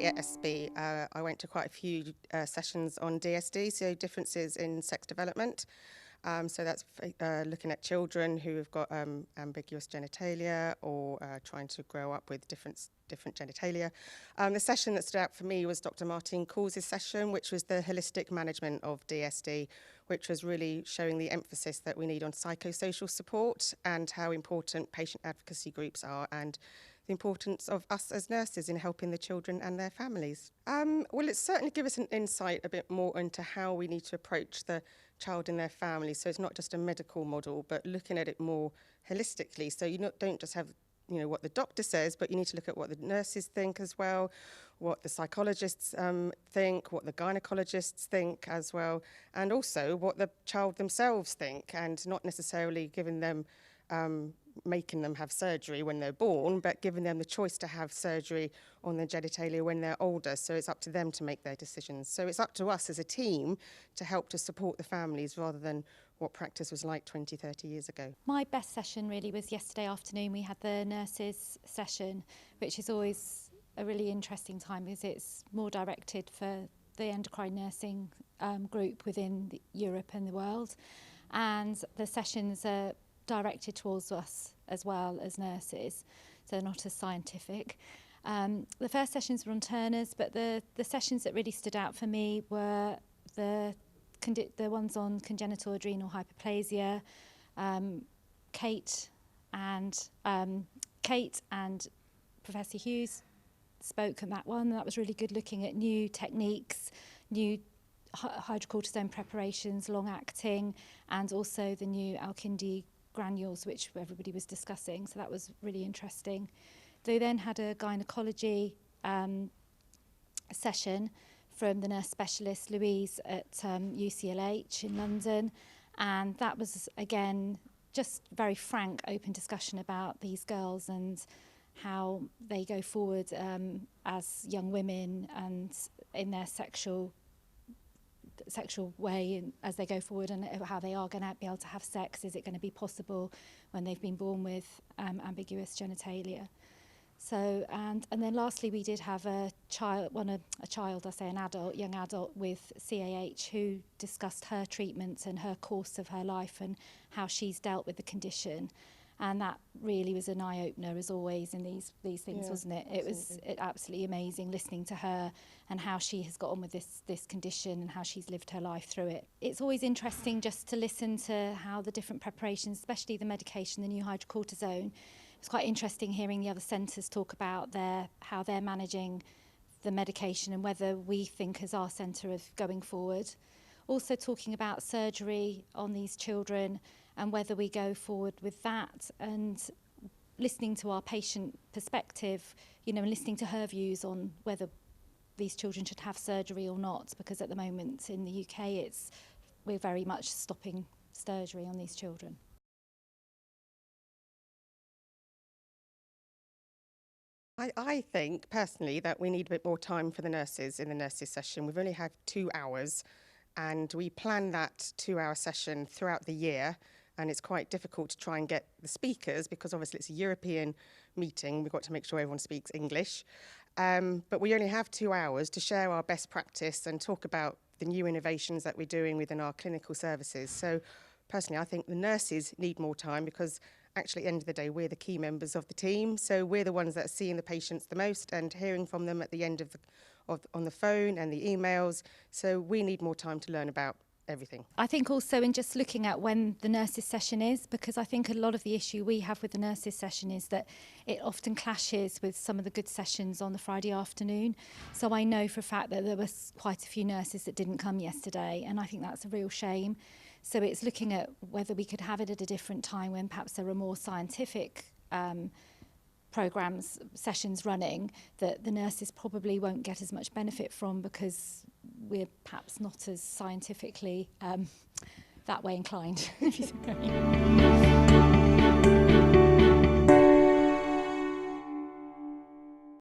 at ESPE, I went to quite a few sessions on DSD, so differences in sex development. So that's looking at children who have got ambiguous genitalia or trying to grow up with different genitalia. The session that stood out for me was Dr. Martine Couls's session, which was the holistic management of DSD, which was really showing the emphasis that we need on psychosocial support and how important patient advocacy groups are, and the importance of us as nurses in helping the children and their families. Well, it's certainly given us an insight a bit more into how we need to approach the child and their family. So it's not just a medical model, but looking at it more holistically. So you don't just have what the doctor says, but you need to look at what the nurses think as well, what the psychologists think, what the gynecologists think as well, and also what the child themselves think, and not necessarily giving them making them have surgery when they're born, but giving them the choice to have surgery on their genitalia when they're older. So it's up to them to make their decisions. So it's up to us as a team to help to support the families rather than what practice was like 20, 30 years ago. My best session really was yesterday afternoon. We had the nurses session, which is always a really interesting time because it's more directed for the endocrine nursing group within Europe and the world. And the sessions are directed towards us as well as nurses, so not as scientific. The first sessions were on Turner's, but the sessions that really stood out for me were the ones on congenital adrenal hyperplasia. Kate and Professor Hughes spoke on that one. That was really good, looking at new techniques, new hydrocortisone preparations, long-acting, and also the new Alkindi granules, which everybody was discussing. So that was really interesting. They then had a gynecology session from the nurse specialist Louise at UCLH in London, and that was again just very frank, open discussion about these girls and how they go forward as young women and in their sexual way as they go forward, and how they are going to be able to have sex. Is it going to be possible when they've been born with ambiguous genitalia? So, and then lastly, we did have an adult, young adult with CAH, who discussed her treatments and her course of her life and how she's dealt with the condition. And that really was an eye-opener, as always, in these things, yeah, wasn't it? It was absolutely amazing listening to her and how she has got on with this condition and how she's lived her life through it. It's always interesting just to listen to how the different preparations, especially the medication, the new hydrocortisone. It's quite interesting hearing the other centres talk about how they're managing the medication and whether we think as our centre of going forward. Also talking about surgery on these children and whether we go forward with that, and listening to our patient perspective, and listening to her views on whether these children should have surgery or not, because at the moment in the UK we're very much stopping surgery on these children. I think personally that we need a bit more time for the nurses in the nurses session. We've only had 2 hours, and we plan that 2-hour session throughout the year. And it's quite difficult to try and get the speakers, because obviously it's a European meeting. We've got to make sure everyone speaks English. But we only have 2 hours to share our best practice and talk about the new innovations that we're doing within our clinical services. So personally, I think the nurses need more time, because actually at the end of the day, we're the key members of the team. So we're the ones that are seeing the patients the most and hearing from them at the end on the phone and the emails. So we need more time to learn about everything. I think also in just looking at when the nurses session is, because I think a lot of the issue we have with the nurses session is that it often clashes with some of the good sessions on the Friday afternoon. So I know for a fact that there was quite a few nurses that didn't come yesterday, and I think that's a real shame. So it's looking at whether we could have it at a different time when perhaps there are more scientific programmes, sessions running, that the nurses probably won't get as much benefit from, because we're perhaps not as scientifically that way inclined.